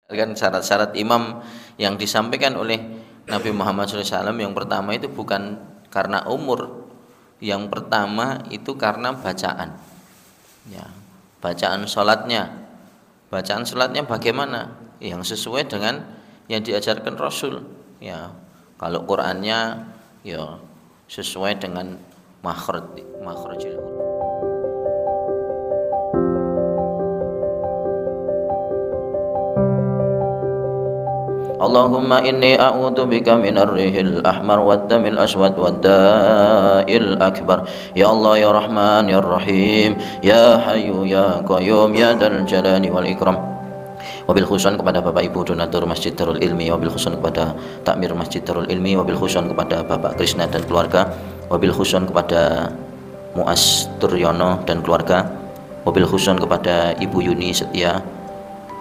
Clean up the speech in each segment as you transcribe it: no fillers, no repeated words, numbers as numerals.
Kan syarat-syarat imam yang disampaikan oleh Nabi Muhammad SAW yang pertama itu bukan karena umur, yang pertama itu karena bacaan. Ya, bacaan sholatnya bagaimana? Yang sesuai dengan yang diajarkan Rasul. Ya, kalau Qurannya ya sesuai dengan makhrajil huruf. Allahumma inni a'udzu bika minar rihil ahmar wad damil aswad wad da'il akbar. Ya Allah ya Rahman ya Rahim ya Hayyu ya Qayyum ya Dzal Jalali wal Ikram. Wabil khusus kepada Bapak Ibu donatur Masjid Darul Ilmi, wabil khusus kepada takmir Masjid Darul Ilmi, wabil khusus kepada Bapak Krisna dan keluarga, wabil khusus kepada Muas Turyono dan keluarga, wabil khusus kepada Ibu Yuni Setia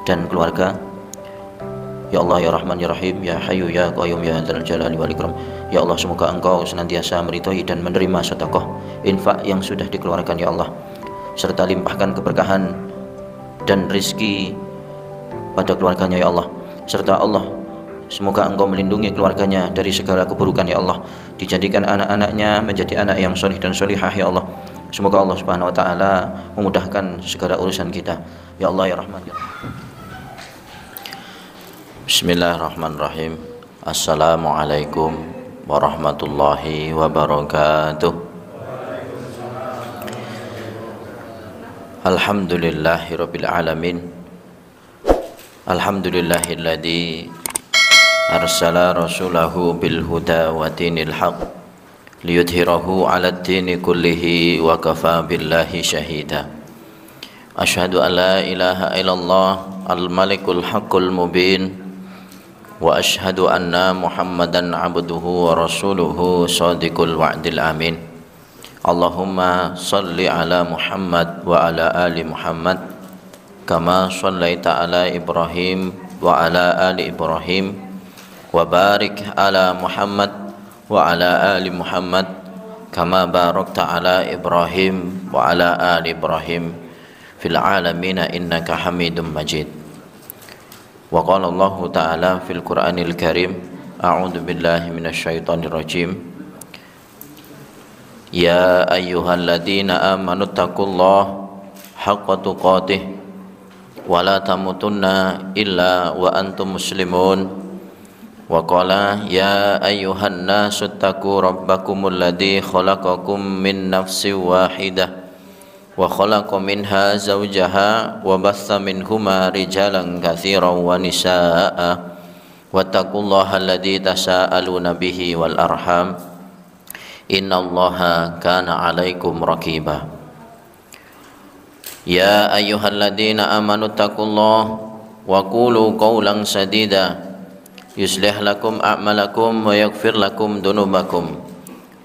dan keluarga. Ya Allah ya Rahman ya Rahim ya Hayyu ya Qayyum ya Dzal Jalali wal Ikram. Ya Allah, semoga Engkau senantiasa meridhai dan menerima sedekah infak yang sudah dikeluarkan ya Allah, serta limpahkan keberkahan dan rizki pada keluarganya ya Allah, serta Allah semoga Engkau melindungi keluarganya dari segala keburukan ya Allah, dijadikan anak-anaknya menjadi anak yang solih dan solihah ya Allah. Semoga Allah Subhanahu wa taala memudahkan segala urusan kita ya Allah ya Rahman ya Rahim. Bismillahirrahmanirrahim. Assalamualaikum warahmatullahi wabarakatuh. Alhamdulillahirabbil alamin. Alhamdulillahilladzi arsala rasulahu bil huda wa dinil haq liyudhhirahu 'alad dini kullihi wa kafa billahi syahida. Asyhadu an la ilaha illallah al-malikul haqqul mubin wa asyhadu anna Muhammadan abduhu wa rasuluhu shadiqul wa'dil amin. Allahumma salli ala Muhammad wa ala ali Muhammad kama shallaita ala Ibrahim wa ala ali Ibrahim wa barik ala Muhammad wa ala ali Muhammad kama barakta ala Ibrahim wa ala ali Ibrahim fil alamin innaka Hamidum Majid. Wa qala Allah ta'ala fil Qur'anil Karim, a'udzu billahi minasyaitonir rajim. Ya ayyuhalladzina amanu taqullaha haqqa tuqatih wa la tamutunna illa wa antum muslimun. Wa qala ya ayyuhan nasu taqu rabbakumul ladzi khalaqakum min nafsin wahidah wa khalaqa minha zawjaha wa batha minhuma rijalan katsiran wa nisaa'a wattaqullaha alladzi tasaaluna bihi wal arham innallaha kana 'alaikum raqiba. Ya ayyuhalladzina amanu taqullaha wa qulu qawlan sadida yuslih lakum a'malakum wa yaghfir lakum dhunubakum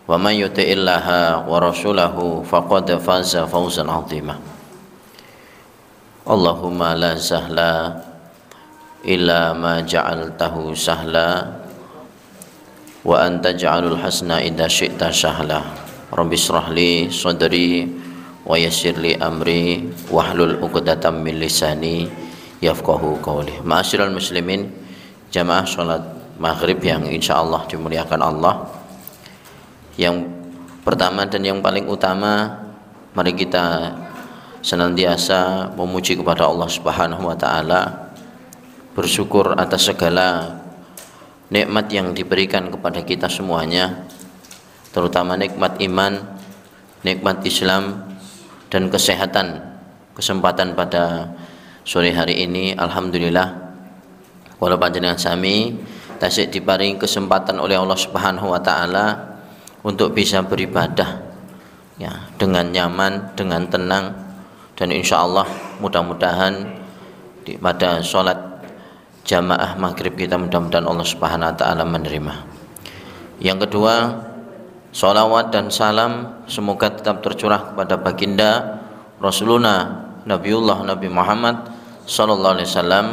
wa man yuti'illaha wa rasulahu faqad faza fawzan 'azima. Allahumma la sahla illa ma ja'altahu sahla wa anta ja'alul hasna idza syi'ta sahla. Rabbi shrah li sadri wa yassir li amri wahlul 'uqdatam min lisani yafqahu qawli. Ma'asyiral muslimin, jamaah salat maghrib yang insyaallah dimuliakan Allah. Yang pertama dan yang paling utama, mari kita senantiasa memuji kepada Allah Subhanahu wa taala, bersyukur atas segala nikmat yang diberikan kepada kita semuanya, terutama nikmat iman, nikmat Islam dan kesehatan. Kesempatan pada sore hari ini alhamdulillah kula panjenengan sami tasik diparingi kesempatan oleh Allah Subhanahu wa taala untuk bisa beribadah ya dengan nyaman, dengan tenang, dan insya Allah mudah-mudahan pada sholat jamaah maghrib kita mudah-mudahan Allah Subhanahu wa taala menerima. Yang kedua, sholawat dan salam semoga tetap tercurah kepada baginda Rasulullah Nabi Muhammad sallallahu alaihi wasallam,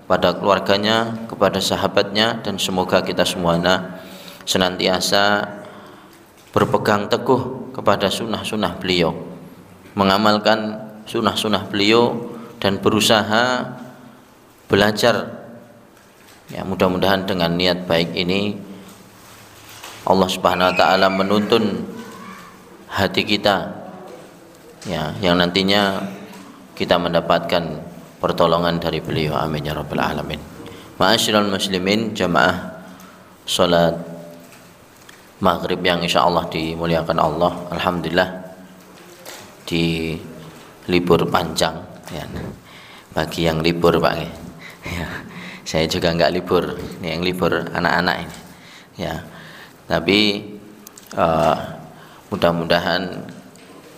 pada keluarganya, kepada sahabatnya, dan semoga kita semuanya senantiasa berpegang teguh kepada sunnah-sunnah beliau, mengamalkan sunnah-sunnah beliau, dan berusaha belajar Ya, mudah-mudahan dengan niat baik ini Allah Subhanahu wa taala menuntun hati kita, ya, yang nantinya kita mendapatkan pertolongan dari beliau. Amin ya rabbal alamin. Ma'asyiral muslimin, jamaah salat maghrib yang insyaallah dimuliakan Allah. Alhamdulillah di libur panjang, ya. Bagi yang libur Pak, ya. Saya juga enggak libur, ini yang libur anak-anak ini, ya. Tapi mudah-mudahan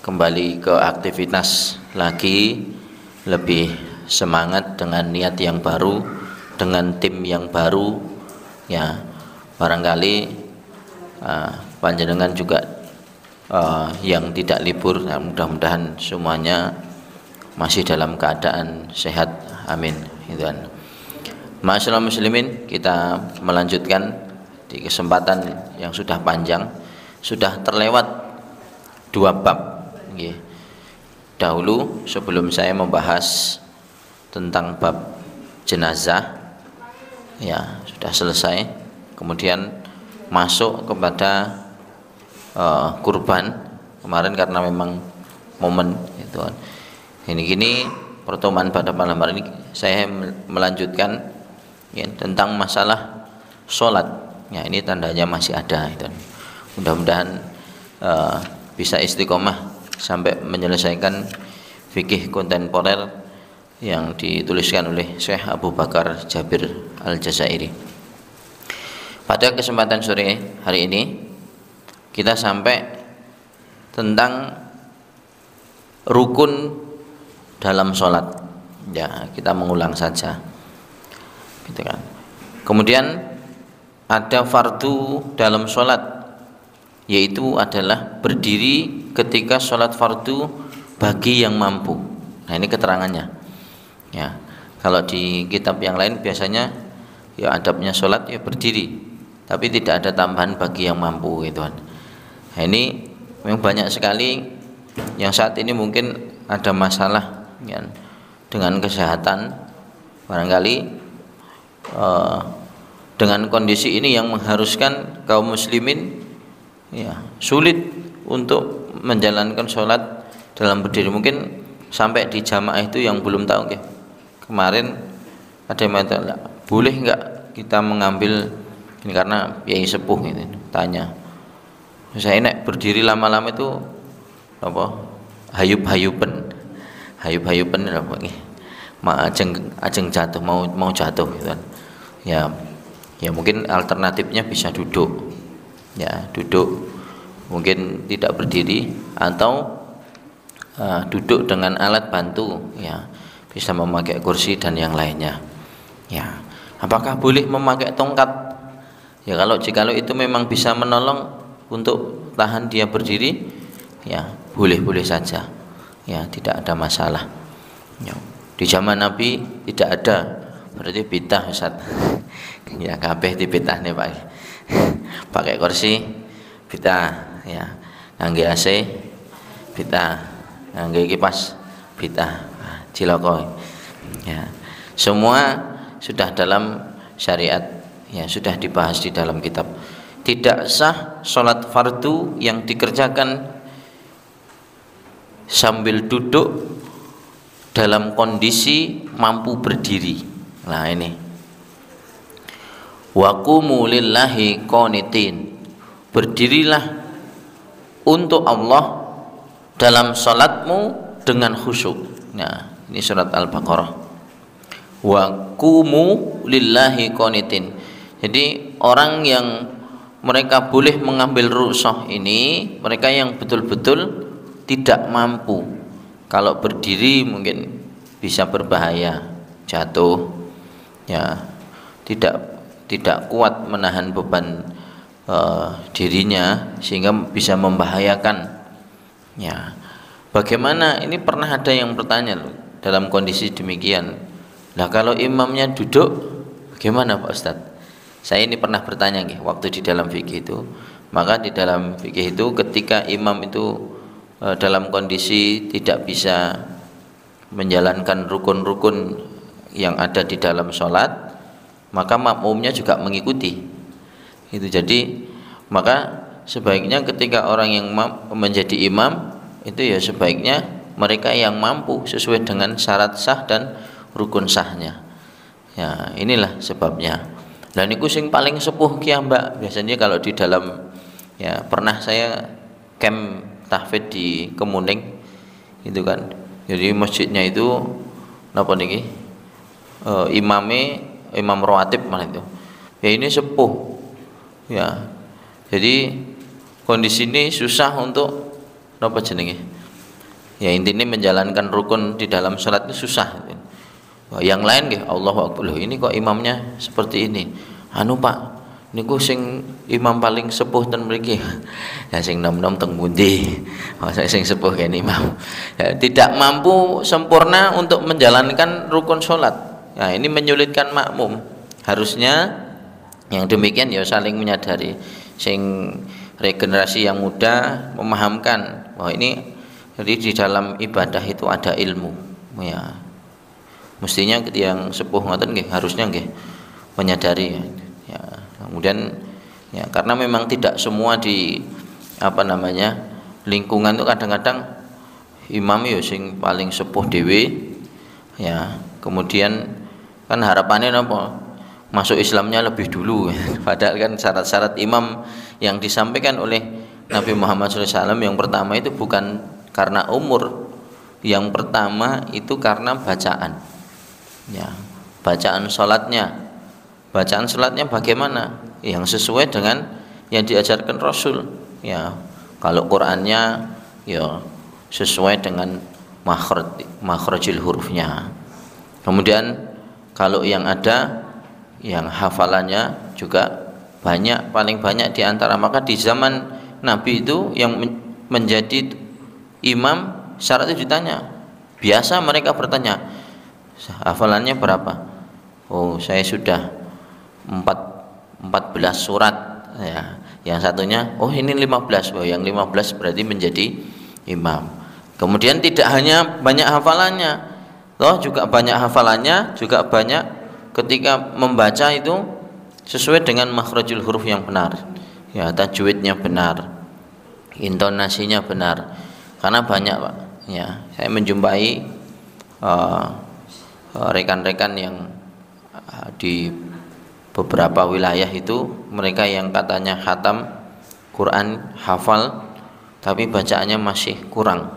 kembali ke aktivitas lagi, lebih semangat dengan niat yang baru, dengan tim yang baru, ya. Barangkali panjenengan juga yang tidak libur, nah, mudah-mudahan semuanya masih dalam keadaan sehat. Amin. Masyaallah muslimin, kita melanjutkan di kesempatan yang sudah panjang, sudah terlewat 2 bab. Dahulu sebelum saya membahas tentang bab jenazah, ya, sudah selesai. Kemudian masuk kepada kurban kemarin karena memang momen itu. Ini pertemuan pada malam hari ini saya melanjutkan, ya, tentang masalah sholat. Ya, ini tandanya masih ada itu. Mudah-mudahan bisa istiqomah sampai menyelesaikan fikih kontemporer yang dituliskan oleh Syekh Abu Bakar Jabir Al-Jazairi. Pada kesempatan sore hari ini kita sampai tentang rukun dalam sholat. Ya, kita mengulang saja, gitu kan. Kemudian ada fardu dalam sholat, yaitu adalah berdiri ketika sholat fardu bagi yang mampu. Nah, ini keterangannya, ya. Kalau di kitab yang lain biasanya ya adabnya sholat ya berdiri, tapi tidak ada tambahan bagi yang mampu, gitu kan. Nah, ini memang banyak sekali yang saat ini mungkin ada masalah, ya, dengan kesehatan. Barangkali dengan kondisi ini yang mengharuskan kaum muslimin, ya, sulit untuk menjalankan sholat dalam berdiri. Mungkin sampai di jamaah itu yang belum tahu, ya. Kemarin ada yang mengatakan, boleh enggak kita mengambil ini, karena kiai sepuh gitu, tanya, saya nek berdiri lama-lama itu apa, hayup-hayupen apa nih, ajeng jatuh, mau jatuh, gitu kan. Ya mungkin alternatifnya bisa duduk, ya, duduk, mungkin tidak berdiri, atau duduk dengan alat bantu, ya, bisa memakai kursi dan yang lainnya, ya. Apakah boleh memakai tongkat? Ya, jikalau itu memang bisa menolong untuk tahan dia berdiri, ya, boleh saja, ya, tidak ada masalah, ya. Di zaman Nabi tidak ada, berarti bid'ah, Ustaz. Ya, kabeh di bid'ah nih Pak. Pakai kursi bid'ah, ya. Ngangge AC bid'ah, ngangge kipas bid'ah, ciloko. Ya. Semua sudah dalam syariat, ya, sudah dibahas di dalam kitab. Tidak sah sholat fardu yang dikerjakan sambil duduk dalam kondisi mampu berdiri. Nah, ini wa qumu lillahi qanitin, berdirilah untuk Allah dalam salatmu dengan khusyuk. Nah, ini surat Al-Baqarah. Wa qumu lillahi qanitin. Jadi orang yang mereka boleh mengambil rukhsah ini mereka yang betul-betul tidak mampu. Kalau berdiri mungkin bisa berbahaya, jatuh, ya, tidak kuat menahan beban dirinya sehingga bisa membahayakan, ya. Bagaimana, ini pernah ada yang bertanya loh, dalam kondisi demikian, nah kalau imamnya duduk bagaimana Pak Ustadz? Saya ini pernah bertanya waktu di dalam fikih itu. Maka di dalam fikih itu ketika imam itu dalam kondisi tidak bisa menjalankan rukun-rukun yang ada di dalam sholat, maka makmumnya juga mengikuti. Itu jadi maka sebaiknya ketika orang yang menjadi imam itu ya sebaiknya mereka yang mampu sesuai dengan syarat sah dan rukun sahnya. Ya, inilah sebabnya. Dan itu sing paling sepuh ki Mbak. Biasanya kalau di dalam ya pernah saya camp tahfidz di Kemuning itu kan. Jadi masjidnya itu napa niki? Imam rawatib malah itu. Ya ini sepuh. Ya. Jadi kondisi ini susah untuk apa jenenge? Ya intinya menjalankan rukun di dalam sholat itu susah. Yang lain nggih Allahu Akbar. Loh, ini kok imamnya seperti ini. Anu Pak, niku sing imam paling sepuh ten mriki. Ya sing nom-nom teng pundi? Oh, sing sepuh kene imam. Ya, tidak mampu sempurna untuk menjalankan rukun sholat. Nah, ini menyulitkan makmum. Harusnya yang demikian ya saling menyadari. Sing regenerasi yang muda memahamkan bahwa ini jadi di dalam ibadah itu ada ilmu. Ya. Mestinya yang sepuh ngoten nggih harusnya nggih menyadari ya. Kemudian ya karena memang tidak semua di apa namanya lingkungan itu kadang-kadang imam ya sing paling sepuh dhewe ya. Kemudian kan harapannya napa? Masuk Islamnya lebih dulu. Padahal kan syarat-syarat imam yang disampaikan oleh Nabi Muhammad SAW yang pertama itu bukan karena umur, yang pertama itu karena bacaan. Ya, bacaan sholatnya bagaimana? Yang sesuai dengan yang diajarkan Rasul. Ya, kalau Qurannya ya sesuai dengan makhrajil hurufnya. Kemudian kalau yang ada yang hafalannya juga banyak, paling banyak diantara. Maka di zaman Nabi itu yang menjadi imam syarat itu ditanya. Biasa mereka bertanya, hafalannya berapa? Oh, saya sudah 14 surat ya. Yang satunya, oh ini 15. Oh, yang 15 berarti menjadi imam. Kemudian tidak hanya banyak hafalannya, toh juga banyak hafalannya, juga banyak ketika membaca itu sesuai dengan makhrajul huruf yang benar. Ya, tajwidnya benar. Intonasinya benar. Karena banyak, Pak. Ya, saya menjumpai rekan-rekan yang di beberapa wilayah itu mereka yang katanya khatam Quran, hafal, tapi bacaannya masih kurang.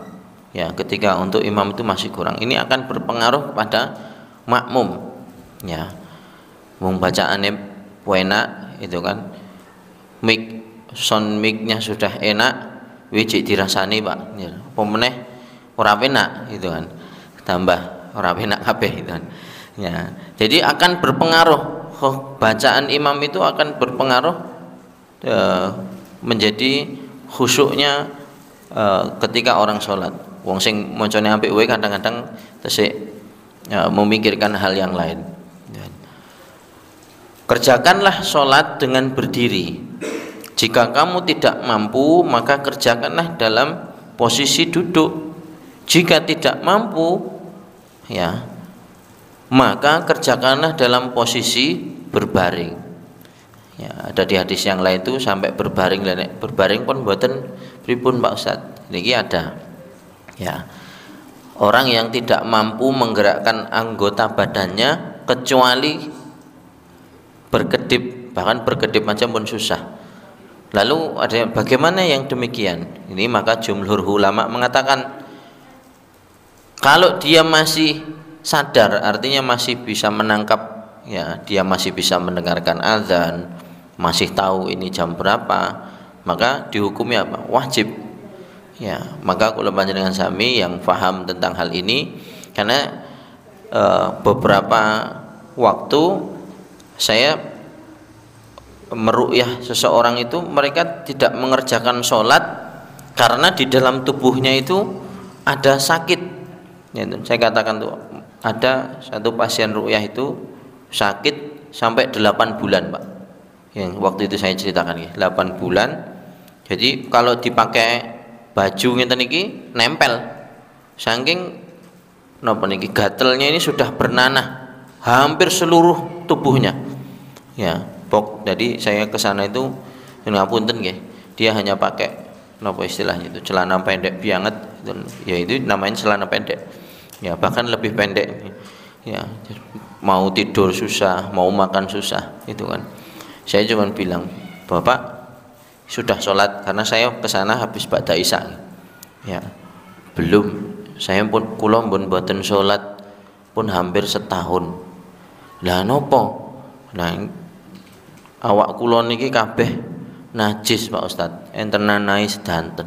Ya, ketika untuk imam itu masih kurang. Ini akan berpengaruh pada makmum. Ya, bacaannya enak itu kan, sound mic-nya sudah enak, wiji dirasani Pak. Ya, pemeneh ora enak itu kan, tambah ora enak kabeh itu kan. Ya, jadi akan berpengaruh. Bacaan imam itu akan berpengaruh menjadi khusyuknya ketika orang sholat. Wong sing macane apik wae kadang-kadang tesik memikirkan hal yang lain. Kerjakanlah sholat dengan berdiri. Jika kamu tidak mampu, maka kerjakanlah dalam posisi duduk. Jika tidak mampu, ya, maka kerjakanlah dalam posisi berbaring. Ya, ada di hadis yang lain itu sampai berbaring, berbaring pun mboten pripun Pak Ustaz. Niki ada. Ya. Orang yang tidak mampu menggerakkan anggota badannya kecuali berkedip, bahkan berkedip macam pun susah. Lalu ada bagaimana yang demikian? Ini maka jumhur ulama mengatakan kalau dia masih sadar, artinya masih bisa menangkap, ya, dia masih bisa mendengarkan azan, masih tahu ini jam berapa, maka dihukumi apa? Wajib. Ya, maka kula panjenengan sami yang paham tentang hal ini, karena beberapa waktu saya meru'yah seseorang itu mereka tidak mengerjakan sholat karena di dalam tubuhnya itu ada sakit. Ya, saya katakan tuh ada satu pasien ru'yah itu sakit sampai 8 bulan Pak. Yang waktu itu saya ceritakan ya, 8 bulan. Jadi kalau dipakai baju ngeten iki nempel. Saking napa niki gatelnya ini sudah bernanah hampir seluruh tubuhnya. Ya, jadi saya ke sana itu ngapunten nggih. Dia hanya pakai napa istilahnya itu celana pendek banget itu, ya itu namanya celana pendek. Ya, bahkan lebih pendek. Ya, mau tidur susah, mau makan susah, itu kan. Saya cuma bilang, "Bapak sudah sholat?" Karena saya ke sana habis ba'da isya. Ya, belum. Saya pun kula pun mboten sholat pun hampir setahun. Lah nopo? Nah, awak kula niki kabeh najis Pak Ustad, enten nanai sedanten.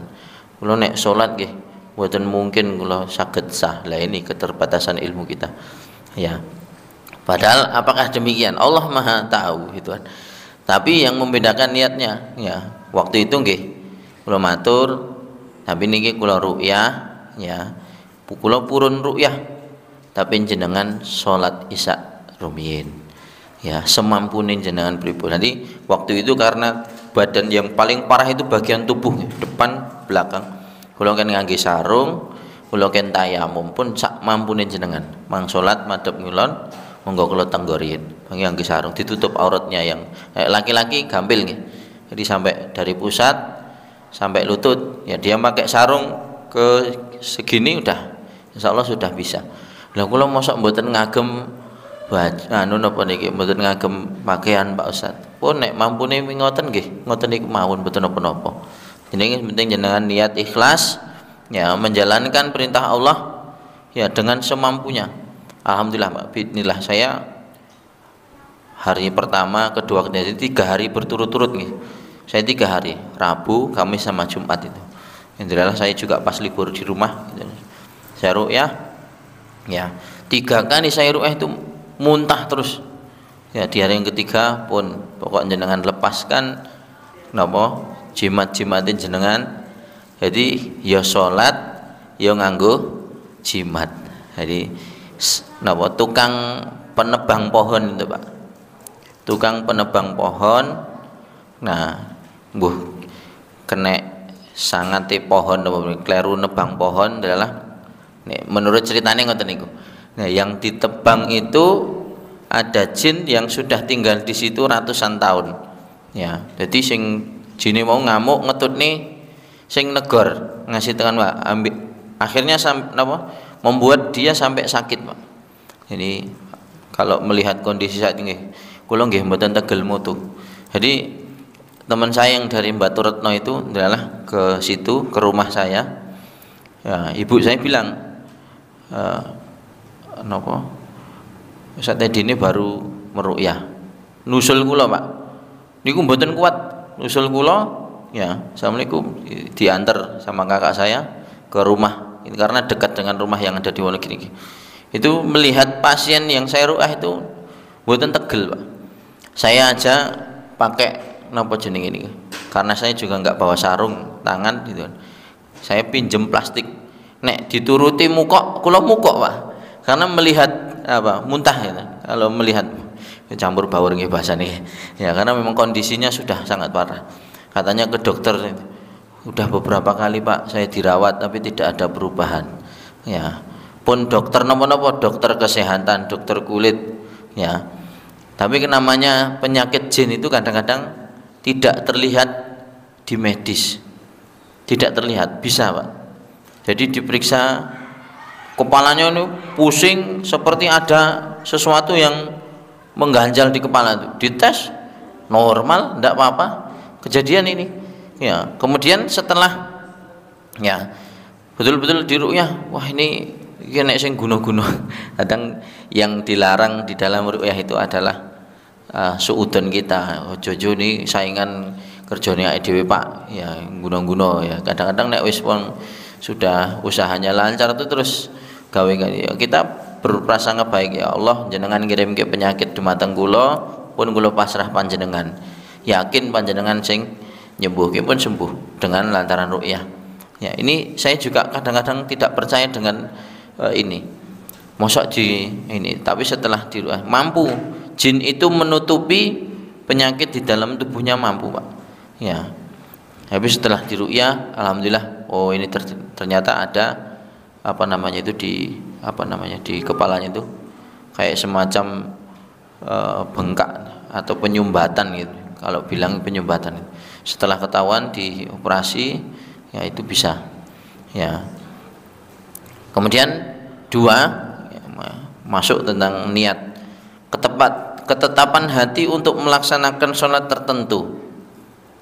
Kula nek sholat nggih mboten mungkin kula saged sah. Lah ini keterbatasan ilmu kita. Ya. Padahal apakah demikian? Allah Maha tahu gitu kan. Tapi yang membedakan niatnya, ya. Waktu itu nggih kula matur, tapi niki kula ru'yah, ya. Kula purun ru'yah. Tapi jenengan salat isya rumiyin. Ya, semampune jenengan pripun. Nanti waktu itu karena badan yang paling parah itu bagian tubuh, depan, belakang. Kula kan ngangge sarung, kula kan tayamum pun sak mampune jenengan. Mang salat madhep ngulon, monggo kula tenggoriin. Ngangge sarung ditutup auratnya yang laki-laki gampil nggih. Jadi sampai dari pusat sampai lutut, ya dia pakai sarung ke segini udah insyaallah sudah bisa. Lah kula mosok mboten ngagem anu napa niki mboten ngagem pakaian Pak Ustaz. Pun nek mampune ngoten nggih, ngoten niku mawon mboten napa-napa. Jenenge penting jenengan niat ikhlas ya menjalankan perintah Allah ya dengan semampunya. Alhamdulillah Pak, bismillah saya hari pertama, kedua, ketiga 3 hari berturut-turut nggih. Saya 3 hari, Rabu, Kamis sama Jumat itu. Alhamdulillah saya juga pas libur di rumah gitu. Saya ru'yah ya 3 kali saya ru'yah itu muntah terus. Ya di hari yang ketiga pun pokok jenengan lepaskan napa jimat-jimatin jenengan. Jadi ya salat ya nganggo jimat. Jadi napa tukang penebang pohon itu Pak. Tukang penebang pohon. Nah, mbuh kena sangate pohon napa kleru nebang pohon adalah menurut ceritanya ngoten niku. Nah, yang ditebang itu ada jin yang sudah tinggal di situ ratusan tahun. Ya, jadi sing jine mau ngamuk ngetut nih sing negor ngasih tangan Pak, ambil akhirnya membuat dia sampai sakit Pak. Jadi kalau melihat kondisi saat ini, kula nggih mboten tegel mutu. Jadi teman saya yang dari Batu Retno itu adalah ke situ ke rumah saya. Ya, ibu saya bilang napa Ustaz Teddy ini baru meruqyah. Nusul kula, Pak. Niku mboten kuat. Nusul kula, ya, Assalamualaikum, diantar sama kakak saya ke rumah. Ini karena dekat dengan rumah yang ada di Wonogiri. Itu melihat pasien yang saya ruqyah itu mboten tegel, Pak. Saya aja pakai napa jeneng ini. Karena saya juga enggak bawa sarung tangan gitu. Saya pinjem plastik. Nek dituruti mukok, kula mukok, Pak. Karena melihat muntah ya, kalau melihat campur baur nggih bahasane ya, karena memang kondisinya sudah sangat parah. Katanya ke dokter udah beberapa kali Pak saya dirawat tapi tidak ada perubahan ya, pun dokter napa-napa, dokter kesehatan, dokter kulit ya, tapi namanya penyakit jin itu kadang-kadang tidak terlihat di medis, tidak terlihat, bisa Pak. Jadi diperiksa kepalanya ini pusing seperti ada sesuatu yang mengganjal di kepala itu, dites normal, tidak apa-apa. Kejadian ini ya, kemudian setelah ya betul-betul diruqyah, wah ini nek sing guno-guno. Kadang yang dilarang di dalam ruqyah itu adalah suudon kita, ojo-ojo ini saingan kerjanya dhewe Pak ya, guno-guno ya. Kadang-kadang nek wis wong sudah usahanya lancar itu terus gawe kita berprasangka baik, ya Allah jenengan ngirim ke penyakit dumateng kula pun kula pasrah panjenengan, yakin panjenengan sing nyembuhke pun sembuh dengan lantaran ruqyah ya. Ini saya juga kadang-kadang tidak percaya dengan ini mosok di ini, tapi setelah di ruqyah mampu jin itu menutupi penyakit di dalam tubuhnya, mampu Pak ya. Habis setelah di ruqyah alhamdulillah, oh ini ternyata ada apa namanya itu di apa namanya di kepalanya itu kayak semacam bengkak atau penyumbatan gitu. Kalau bilang penyumbatan, setelah ketahuan dioperasi, ya itu bisa. Ya. Kemudian dua, ya, masuk tentang niat, ketetapan hati untuk melaksanakan sholat tertentu.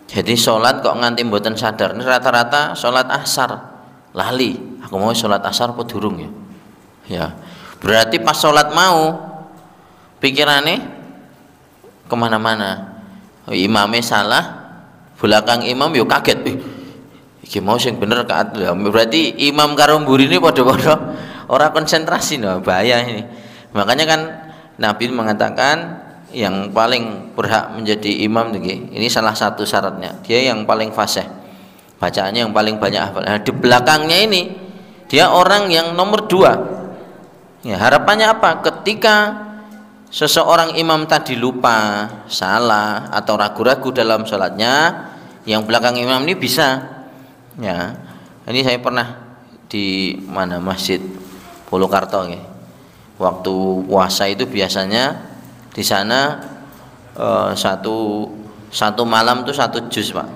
Jadi sholat kok nganti mboten sadar, ini rata-rata sholat asar lali, aku mau sholat asar apa durung ya. Ya, berarti pas sholat mau pikirannya kemana-mana. Imamnya salah, belakang imam yo kaget, iki mau sing bener kaat. Berarti imam karo mburine padha-padha ora konsentrasi, no, bahaya ini. Makanya kan Nabi mengatakan yang paling berhak menjadi imam ini salah satu syaratnya, dia yang paling fasih, bacaannya yang paling banyak hafal. Nah, di belakangnya ini dia orang yang nomor dua. Ya, harapannya apa? Ketika seseorang imam tadi lupa, salah atau ragu-ragu dalam sholatnya, yang belakang imam ini bisa. Ya, ini saya pernah di mana Masjid Polokarto, ya. Waktu puasa itu biasanya di sana satu malam tuh 1 juz, Pak.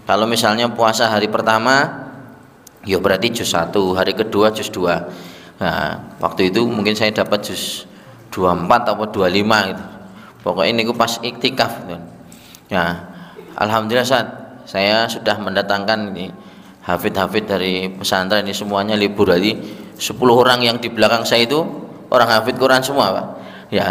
Kalau misalnya puasa hari pertama, ya berarti juz 1, hari kedua juz 2. Nah, waktu itu mungkin saya dapat juz 24 atau 25 gitu. Pokoknya ini pas iktikaf gitu. Nah, alhamdulillah saya sudah mendatangkan ini hafid-hafid dari pesantren ini, semuanya libur. Jadi 10 orang yang di belakang saya itu orang hafid Quran semua, Pak. Ya,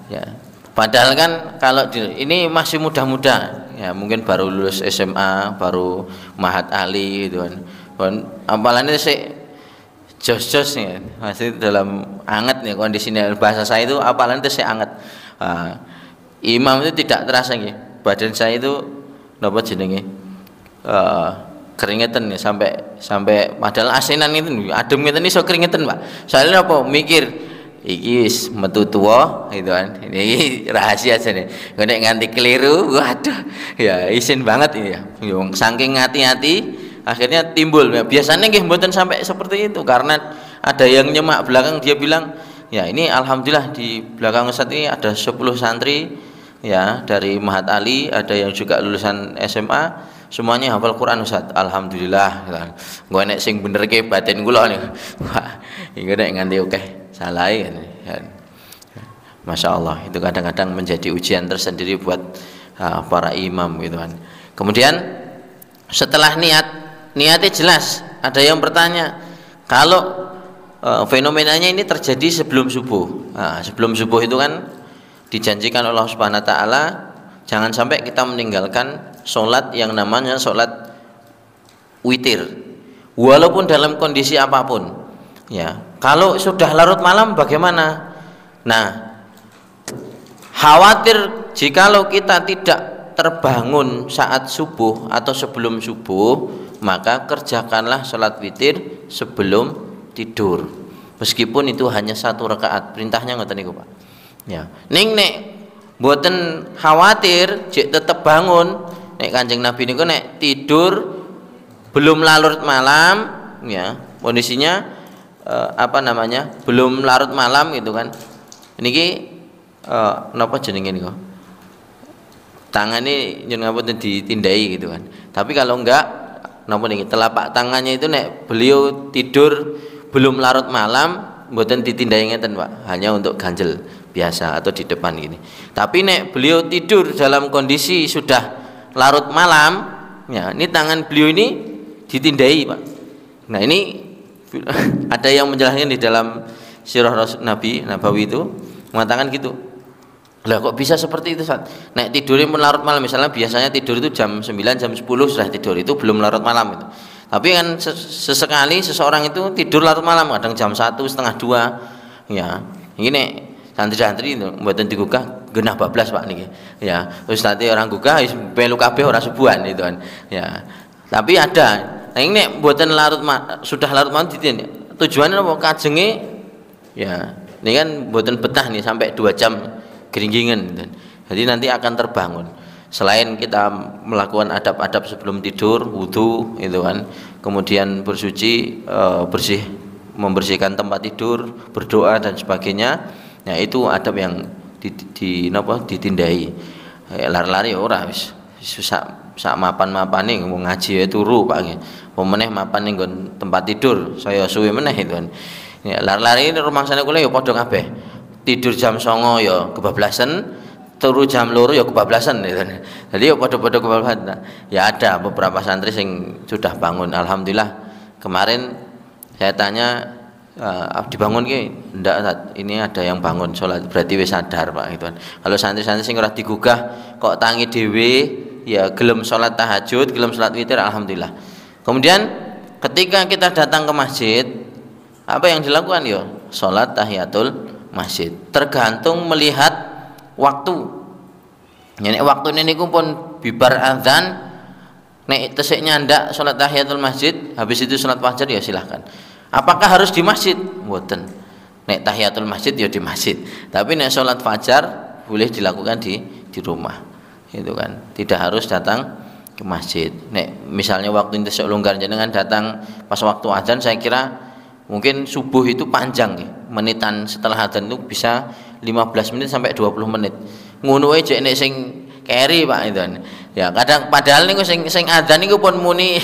ya. Padahal kan kalau ini masih muda-muda, ya mungkin baru lulus SMA, baru Mahat Ali gitu kan. Apalannya sih jos-jos nih, masih dalam anget nih kondisinya. Bahasa saya itu apalannya itu saya anget. Imam itu tidak terasa nih, badan saya itu napa jenenge keringetan nih, sampai padahal asinan itu adem ngeten iso keringetan, Pak. Soalnya apa mikir iki wis metu tuwa gitu kan. Ini rahasia aja nih. Nek nganti keliru, waduh, ya isin banget ini ya. Saking hati-hati akhirnya timbul. Biasanya nggih mboten sampai seperti itu karena ada yang nyemak belakang, dia bilang, "Ya, ini alhamdulillah di belakang Ustaz ini ada 10 santri ya dari Mahat Ali, ada yang juga lulusan SMA, semuanya hafal Quran Ustaz. Alhamdulillah." Gue nek sing bener ke batin kula nih. Wah, iki nek nganti oke. Salah ya. Masya Allah, itu kadang-kadang menjadi ujian tersendiri buat para imam gitu kan. Kemudian setelah niatnya jelas. Ada yang bertanya, kalau fenomenanya ini terjadi sebelum subuh. Nah, sebelum subuh itu kan dijanjikan Allah Subhanahu Wa Taala jangan sampai kita meninggalkan sholat yang namanya sholat witir, walaupun dalam kondisi apapun. Ya, kalau sudah larut malam bagaimana? Nah, khawatir jikalau kita tidak terbangun saat subuh atau sebelum subuh, maka kerjakanlah sholat witir sebelum tidur. Meskipun itu hanya 1 rakaat, perintahnya ngoten niku, Pak. Ya, ning nek mboten khawatir jek tetep bangun, nek Kanjeng Nabi niku nek tidur belum larut malam, ya, kondisinya belum larut malam gitu kan. Niki napa jenenge niku? Tangane nyen ngapunten ditindai gitu kan. Tapi kalau enggak napa niki telapak tangannya itu nek beliau tidur belum larut malam mboten ditindai ngeten, Pak. Hanya untuk ganjel biasa atau di depan gini. Tapi nek beliau tidur dalam kondisi sudah larut malam, ya, ini tangan beliau ini ditindai, Pak. Nah, ini ada yang menjelaskan di dalam sirah Nabi Nabawi itu mengatakan gitu. Lah kok bisa seperti itu, Ustaz? Nek tidurnya larut malam, misalnya biasanya tidur itu jam 9, jam 10 sudah tidur, itu belum larut malam itu. Tapi kan sesekali seseorang itu tidur larut malam, kadang jam 1, setengah 2. Ya, ini santri-santri itu mboten digugah genah 12, Pak niki. Ya, terus nanti orang gugah wis melu kabeh ora subuhan itu kan. Ya. Tapi ada. Nah, ini mboten sudah larut malam ditin. Tujuannya apa? Kajenge ya, ini kan mboten betah nih sampai 2 jam geringgingan gitu. Jadi nanti akan terbangun. Selain kita melakukan adab-adab sebelum tidur, wudu itu kan, kemudian bersuci, membersihkan tempat tidur, berdoa dan sebagainya. Ya, itu adab yang ditindai. lari-lari ora wis sak mapan-mapane wong ngaji wae turu Pak nggih. Pemeneh mapan ning tempat tidur saya suwe meneh itu kan. Ya lari-lari rumangsane kula ya padha kabeh. Tidur jam 09.00 ya kebablasan, turu jam 2 ya kebablasan gitu. Jadi ya padha-padha kebablasan. Ya ada beberapa santri sing sudah bangun alhamdulillah. Kemarin saya tanya dibangun ki ndak, ini ada yang bangun sholat berarti wis sadar Pak gitu kan. Kalau santri-santri sing ora digugah kok tangi dhewe ya gelem sholat tahajud, gelem sholat witir alhamdulillah. Kemudian ketika kita datang ke masjid apa yang dilakukan ya sholat tahiyatul masjid tergantung melihat waktu. Nek waktu niku pun bibar azan nek tesik nyandak sholat tahiyatul masjid habis itu sholat fajar ya silahkan. Apakah harus di masjid? Mboten. Nek tahiyatul masjid ya di masjid. Tapi nek sholat fajar boleh dilakukan di rumah. Itu kan. Tidak harus datang ke masjid. Nek misalnya waktu itu longgar jenengan datang pas waktu azan saya kira mungkin subuh itu panjang ya. Menitan setelah azan itu bisa 15 menit sampai 20 menit. Ngono wae jek nek sing keri Pak itu. Ya kadang padahal niku sing azan niku pun muni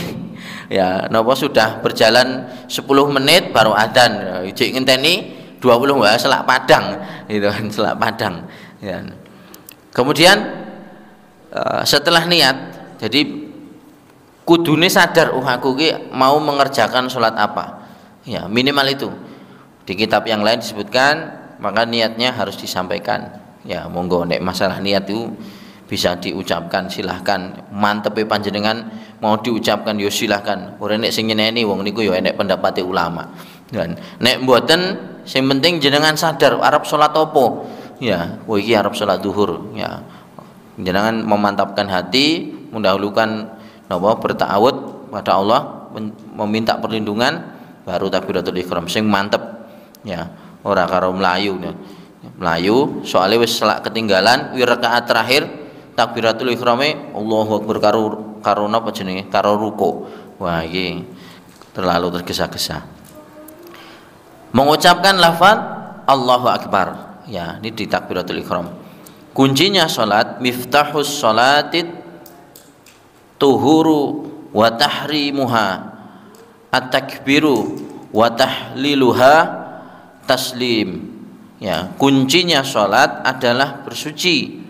ya napa sudah berjalan 10 menit baru adzan cek ngenteni 20 wah selak padang gitu kan, selak padang ya. Kemudian setelah niat jadi kudune sadar aku ki mau mengerjakan sholat apa ya, minimal itu. Di kitab yang lain disebutkan maka niatnya harus disampaikan ya. Monggo nek masalah niat itu bisa diucapkan silahkan, mantepe panjenengan mau diucapkan yo silahkan. Ora nek sing nyeneni wong niku yo enek pendapate ulama. Dan nek mboten sing penting jenengan sadar arep salat opo. Ya, oh iki arep salat zuhur ya. Jenengan memantapkan hati, mendahulukan napa bertawud pada Allah, meminta perlindungan baru takbiratul ihram sing mantep ya. Ora karo mlayu ya. Mlayu soalnya wis selak ketinggalan wi rakaat terakhir takbiratul ihrame Allahu akbar karo napa jenenge karo ruku. Wah iki terlalu tergesa-gesa. Mengucapkan lafaz Allahu akbar ya, ini di takbiratul ihram. Kuncinya salat miftahus salatit tuhuru wa tahrimuha at-takbiru wa tahliluha taslim. Ya, kuncinya salat adalah bersuci.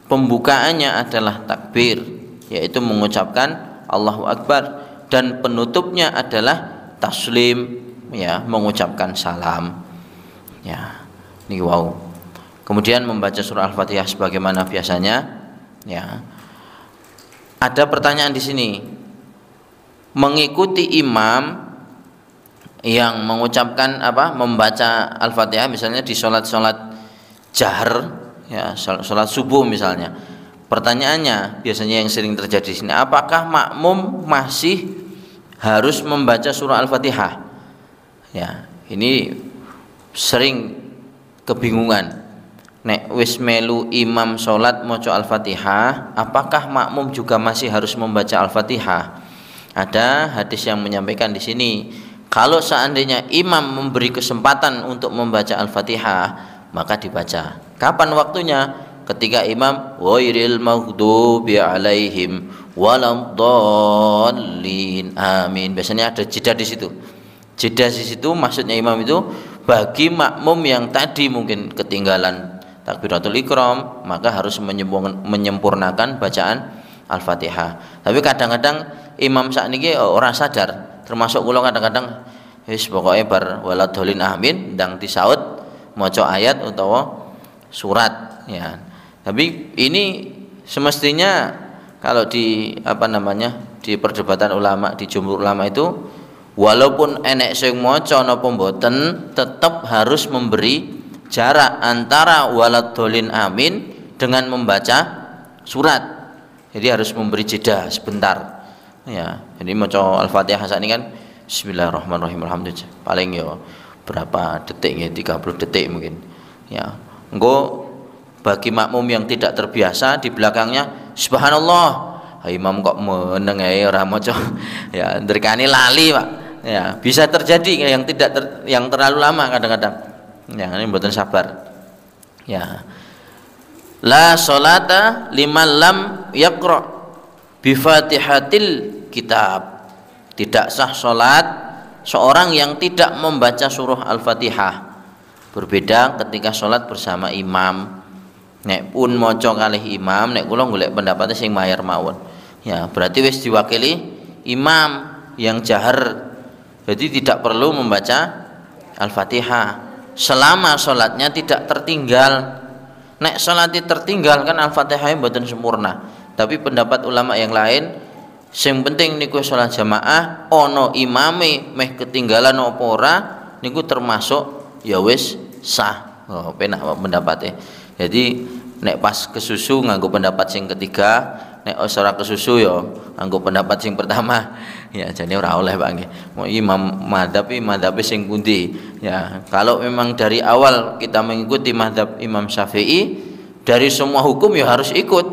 Pembukaannya adalah takbir, yaitu mengucapkan Allahu Akbar, dan penutupnya adalah taslim, ya, mengucapkan salam. Ya, ini wow. Kemudian membaca surah Al-Fatihah sebagaimana biasanya. Ya, ada pertanyaan di sini. Mengikuti imam yang mengucapkan membaca Al-Fatihah misalnya di sholat-sholat jahar ya, sholat subuh misalnya. Pertanyaannya biasanya yang sering terjadi di sini, apakah makmum masih harus membaca surah Al-Fatihah? Ya, ini sering kebingungan. Nek wis melu imam sholat maca Al-Fatihah, apakah makmum juga masih harus membaca Al-Fatihah? Ada hadis yang menyampaikan di sini, kalau seandainya imam memberi kesempatan untuk membaca Al-Fatihah, maka dibaca. Kapan waktunya? Ketika imam ghairil maghdubi alaihim waladdallin amin. Biasanya ada jeda di situ. Jeda di situ maksudnya imam itu bagi makmum yang tadi mungkin ketinggalan takbiratul ihram, maka harus menyempurnakan bacaan Al-Fatihah. Tapi kadang-kadang imam sakniki ora sadar. Termasuk kula kadang-kadang wis pokoke bar waladhdallin amin ndang disaut maca ayat utawa surat ya. Tapi ini semestinya kalau di di perdebatan ulama, di jumhur ulama itu walaupun enek sing maca napa mboten tetap harus memberi jarak antara waladhdallin amin dengan membaca surat. Jadi harus memberi jeda sebentar. Ya, jadi maca Al-Fatihah saat ini kan bismillahirrahmanirrahim alhamdulillah paling ya berapa detik ya, 30 detik mungkin. Ya, engko bagi makmum yang tidak terbiasa di belakangnya subhanallah, imam kok meneng ae ora maca. Ya, ndrekane lali, Pak. Ya, bisa terjadi yang yang terlalu lama kadang-kadang. Ya, ini mboten sabar. Ya. La sholata liman lam yaqra bi Fatihatil kitab. Tidak sah salat seorang yang tidak membaca surah Al-Fatihah. Berbeda ketika salat bersama imam. Nek pun maca kalih imam, nek kula golek pendapatnya sing mayar mawon. Ya, berarti wis diwakili imam yang jahar. Jadi tidak perlu membaca Al-Fatihah selama salatnya tidak tertinggal. Nek salatnya tertinggal kan Al-Fatihah mboten sempurna. Tapi pendapat ulama yang lain, sing penting niku salat jamaah ana imame meh ketinggalan apa ora niku termasuk ya wis sah. Oh, penak pendapatnya. Jadi nek pas kesusu nganggo pendapat sing ketiga, nek ora kesusu ya nganggo pendapat sing pertama. Ya jadi ora oleh Pak nggih. Mau imam madzhab sing pundi? Ya, kalau memang dari awal kita mengikuti madzhab Imam Syafi'i, dari semua hukum ya harus ikut,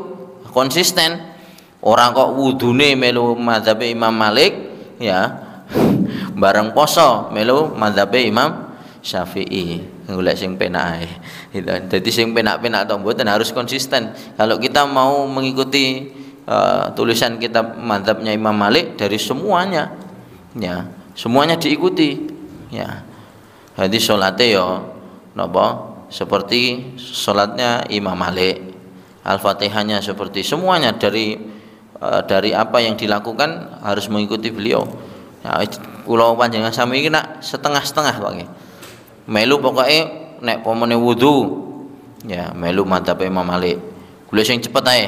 konsisten. Orang kok wudune melu madzhab Imam Malik, ya bareng poso melu madzhab Imam Syafi'i. Golek sing penak ae. Gitu. Jadi sing penak-penak to mboten harus konsisten. Kalau kita mau mengikuti tulisan kitab madzhabnya Imam Malik dari semuanya, ya semuanya diikuti, ya. Jadi sholatnya ya napa seperti sholatnya Imam Malik, Al-Fatihahnya seperti semuanya dari apa yang dilakukan harus mengikuti beliau. Ya, kula panjenengan sami iki nak setengah-setengah Pak nggih. Melu pokoknya nek pomone wudu, ya melu madzhab Imam Malik. Golek sing cepet ae,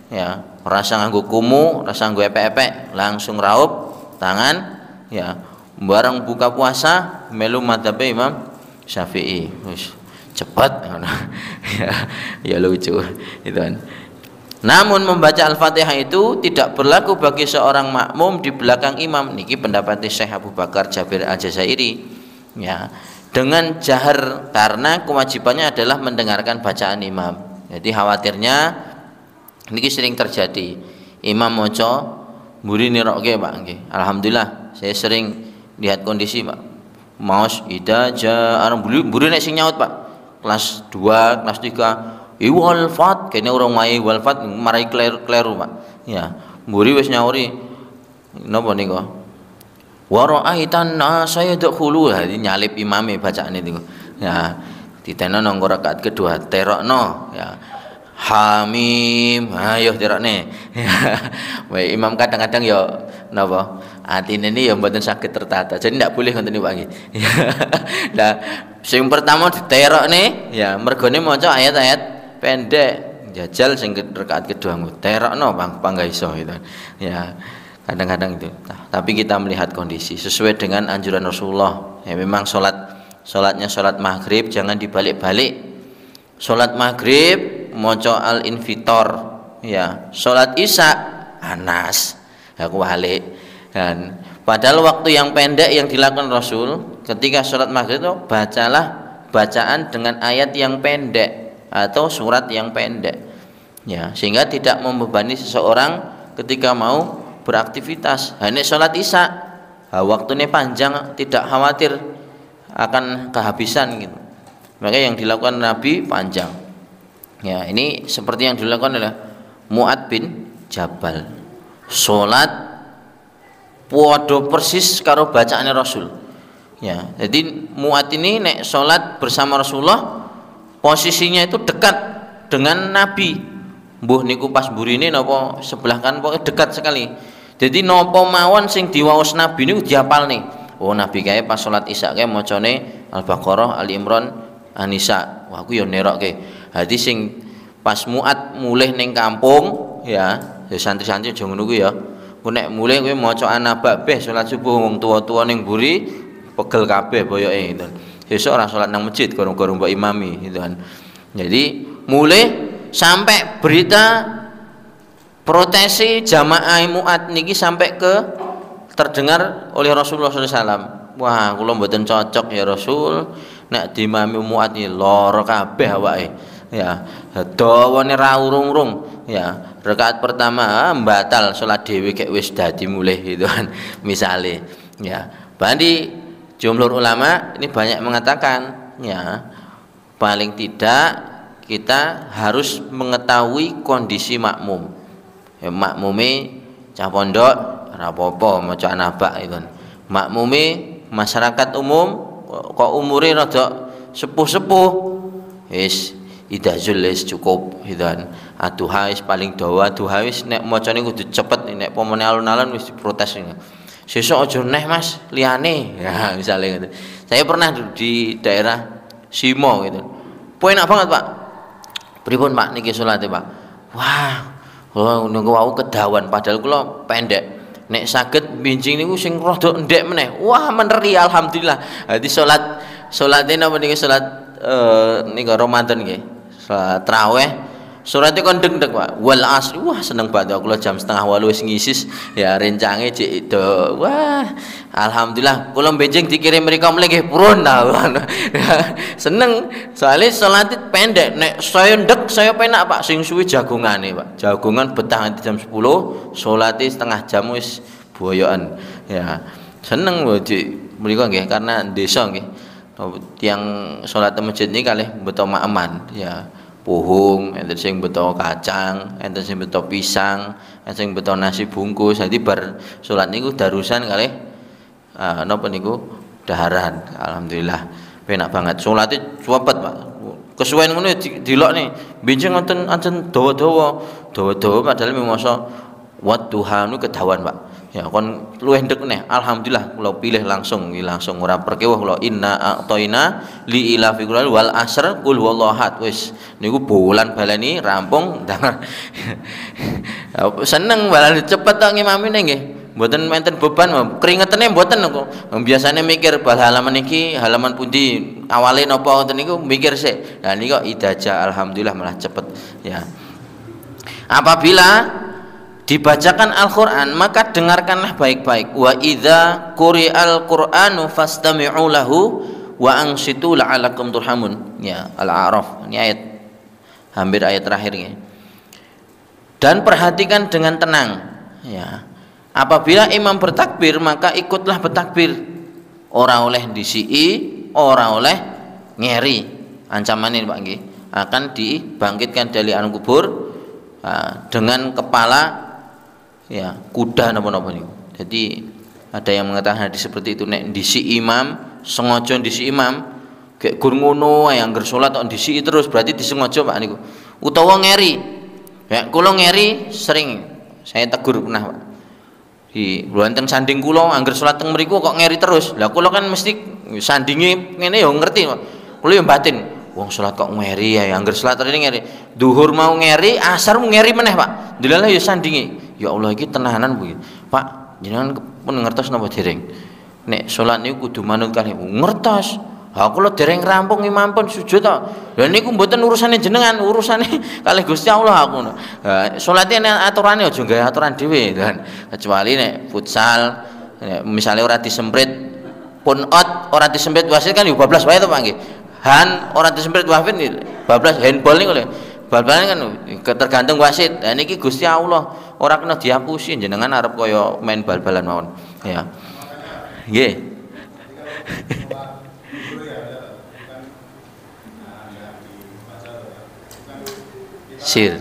ya. Rasa nganggo kumu, rasa nganggo epek-epek, langsung raup tangan, ya. Bareng buka puasa melu madzhab Imam Syafi'i. Wis cepet ya lucu itu kan. Namun membaca Al-Fatihah itu tidak berlaku bagi seorang makmum di belakang imam. Niki pendapat Syekh Abu Bakar Jabir Al-Jazairi, ya. Dengan jahar karena kewajibannya adalah mendengarkan bacaan imam. Jadi khawatirnya niki sering terjadi imam maca mburi nirokke Pak nggih. Alhamdulillah saya sering lihat kondisi Pak. Maos ida ja'ar mburi nek sing nyaut Pak. Kelas 2, kelas 3 wal fat kene urung wae wal fat marai kleru Pak. Ya, mburi wis nyauri napa niku? Wa ra'aitan nasa yadkhulu. Jadi nyalip imame bacaane niku. Ya, ditena nang rakaat kedua terokno ya. Hamim, ayo dirokne. Baik, imam kadang-kadang ya napa? Atine ini ya mboten saged tertata. Jadi ndak boleh ngoten niku Pak nggih. Nah, sing pertama diterokne ya mergone maca ayat-ayat pendek. Jajal sing rakaat kedua terokno pangga iso gitu. Ya, kadang-kadang itu. Tapi kita melihat kondisi sesuai dengan anjuran Rasulullah. Ya memang salatnya salat maghrib jangan dibalik-balik. Salat maghrib maca al-infitor, ya. Salat isya anas, aku balik. Dan padahal waktu yang pendek yang dilakukan Rasul ketika salat maghrib itu bacalah bacaan dengan ayat yang pendek atau surat yang pendek, ya, sehingga tidak membebani seseorang ketika mau beraktivitas. Hanya salat isya, waktunya panjang, tidak khawatir akan kehabisan gitu. Maka yang dilakukan Nabi panjang. Ya, ini seperti yang dilakukan oleh Mu'ad bin Jabal. Salat podo persis karo bacaannya Rasul. Ya, jadi Mu'ad ini nek salat bersama Rasulullah posisinya itu dekat dengan Nabi. Mbuh niku pas burine napa sebelah kan pokoknya dekat sekali. Jadi napa mawon sing diwaos Nabi niku diapalne. Oh, Nabi kae pas salat isya kae macane Al-Baqarah, Ali Imran, An-Nisa. Wah, aku ya nerokke. Hadi sing pas Mu'ad mulih ning kampung, ya santri-santri aja ngono ku ya. Ku nek mulih kowe maca An-Naba beh salat subuh wong tuwa-tuwa ning mburi pegel kabeh boyoke gitu. Sesuk ora salat nang masjid gorong-gorong mbok imami gitu kan. Jadi mulih sampai berita protesi jamaah Mu'ad niki sampai ke terdengar oleh Rasulullah SAW. Wah, kula mboten cocok ya Rasul. Nek dimami Mu'ad iki lara kabeh awake. Ya, dawane ra urung-urung. Ya, rakaat pertama batal salat dhewe kek wis dadi mulih gitu kan. Misale, ya. Bandi jumhur ulama ini banyak mengatakan, ya, paling tidak kita harus mengetahui kondisi makmum. Ya, makmume cah pondok ora apa-apa maca anabak itu. Makmume masyarakat umum kok umure rada sepuh-sepuh. Wis idazul wis cukup gitu kan. Aduha wis paling dawa, aduha wis nek macane kudu cepet, nek pomone alun-alun wis diprotes. Sesuk aja neh Mas, liyane. Ya, misalnya gitu. Saya pernah di daerah Simo gitu. Enak banget, Pak. Pripun Pak niki salate, Pak? Wah, kula nunggu wau kedawan padahal kula pendek. Nek saged binjing niku sing rada endek meneh. Wah, meneri alhamdulillah. Dadi salate napa niki salat nika Ramadan nggih. Salat tarawih. Surate kon deg-deg Pak. Wal asri. Wah, seneng banget kula jam 7:30 wis ngisis ya rencange cek itu. Wah, alhamdulillah kula benjing dikirim mriko mleh nggih purun ta. Seneng soalnya salate pendek. Nek saya ndek saya penak Pak sing suwi jagongane Pak. Jagongan betah nganti jam 10, salate setengah jam wis boyokan. Ya. Seneng di mriko nggih karena desa nggih. Tiang salat masjid niki kalih beto maaman ya. Puhung, enten sing beto kacang, enten sing beto pisang, enten sing beto nasi bungkus. Jadi bar salat niku darusan kalih napa niku daharan. Alhamdulillah penak banget. Salate cepet, Pak. Kesuwen ngono dilok nih. Benjing wonten ancen dawa-dawa. Dawa-dawa padahal mimosa wadduha nu kedawan, Pak. Ya kon luwih ndek neh. Alhamdulillah kula pilih langsung ora perkewuh kula inna a'taina li ila fi wal asr qul huwallahu ahad. Wis niku bolan baleni rampung. Seneng balane cepet tok ngimamine nggih. Mboten menten beban, keringetene mboten kok. Biasane mikir bal halaman iki halaman pundi awale napa ngoten niku mikir sik. Lah niku idaja alhamdulillah malah cepet ya. Apabila dibacakan Al-Qur'an maka dengarkanlah baik-baik. Wa idza quri'al Qur'anu fastami'u lahu wa ansitu la'alakum turhamun. Ya, Al-A'raf. Ini ayat hampir ayat terakhir ya. Dan perhatikan dengan tenang ya. Apabila imam bertakbir maka ikutlah bertakbir. Ora oleh disii, ora oleh ngeri. Ancaman ini Pak nggih akan dibangkitkan dari alam kubur dengan kepala ya kuda napa-napa niku. Jadi ada yang mengatakan hadis seperti itu nek disi imam, sengaja disi imam, kayak gur ngono ae angger salat kok disi terus berarti disengaja Pak niku. Utawa ngeri. Ya kula ngeri sering saya tegur pernah Pak. Di wonten sanding kula angger salat teng mriku kok ngeri terus. Lah kula kan mesti sandinge ngene ya ngerti Pak. Kula ya batin. Wong salat kok ngeri ya angger salat rene ngeri. Duhur mau ngeri, asar mau ngeri meneh Pak. Dilalah ya sandinge. Ya Allah iki tenanan Bu. Pak, jenengan pun ngertos napa dereng? Nek salat niku kudu manut kalih ngertos. Ha kula dereng rampung imam pun sujud to. Lah niku mboten urusane jenengan, urusane kalih Gusti Allah aku. Salate nek aturane aja gawe aturan dhewe kan. Kecuali nek futsal misalnya ora disemprit pun out ora disemprit wasit kan yo bablas wae to Pak nggih. Han ora disemprit wasit bablas handball niku lho. Bal-balan kan tergantung wasit. Nah niki Gusti Allah ora kena dihapusi jenengan arep kaya main bal-balan mawon. Ya. Nggih. Sir.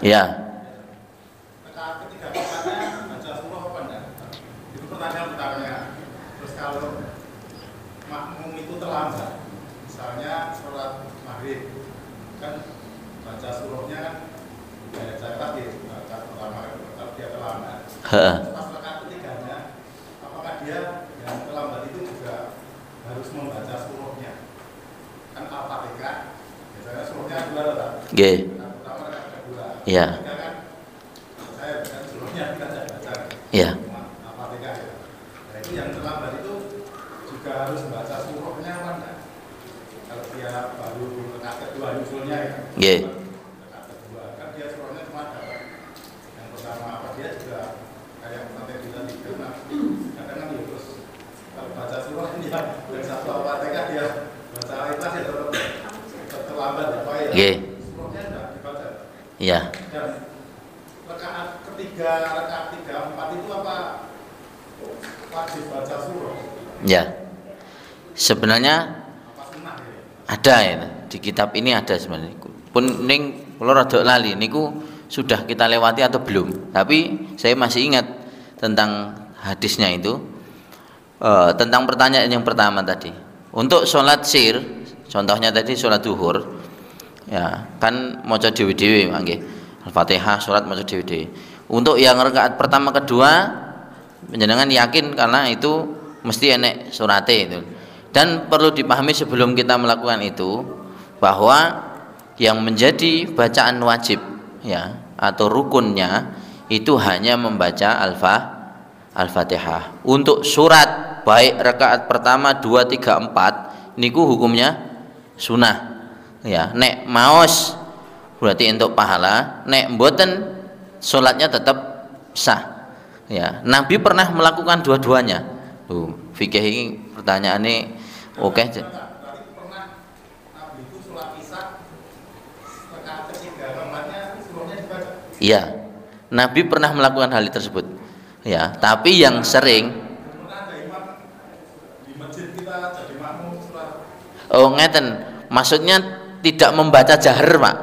Ya. Misalnya sholat maghrib kan baca surahnya kan banyak catat ya rakaat pertama kalau dia terlambat. Pas rakaat ketiganya apakah dia yang terlambat itu juga harus membaca surahnya? Kan Al-Fatihah biasanya surahnya dua rakaat. Nggih. Rakaat pertama rakaat kedua. Iya. Kan saya baca surahnya kita baca. Iya. Al-Fatihah ya. Nah itu yang terlambat itu juga harus membaca surahnya mana? Kalau dia baru rakaat kedua usulnya ya. Nggih. Rakaat kedua kan dia surahnya cuma dapat yang pertama apa dia juga kayak sampai kita tidur kadang kan terus kalau baca surah dia dari satu Al-Fatihah dia baca Al-Ikhlas ya tetap terlambat ya Pak ya. Nggih. Surahnya sudah dibaca. Iya. Dan rakaat ketiga, rakaat 3, 4 itu apa wajib baca surah? Ya. Sebenarnya ada ya, di kitab ini ada sebenarnya. Pun ning kula rada lali niku sudah kita lewati atau belum. Tapi saya masih ingat tentang hadisnya itu. Tentang pertanyaan yang pertama tadi. Untuk sholat sir, contohnya tadi sholat duhur, ya kan maca dhewe-dhewe mangke. Al-Fatihah surat maca dhewe-dhewe. Untuk yang rakaat pertama kedua panjenengan yakin karena itu mesti enek surate itu. Dan perlu dipahami sebelum kita melakukan itu bahwa yang menjadi bacaan wajib ya atau rukunnya itu hanya membaca Al-Fatihah. Untuk surat baik rakaat pertama 2 3 4 niku hukumnya sunnah. Ya, nek maos berarti untuk pahala, nek mboten salatnya tetap sah. Ya, Nabi pernah melakukan dua-duanya. Tuh, fikih ini pertanyaannya oke. Iya, Nabi pernah melakukan hal tersebut. Ya, tapi yang sering ngeten, maksudnya tidak membaca jahar, Pak.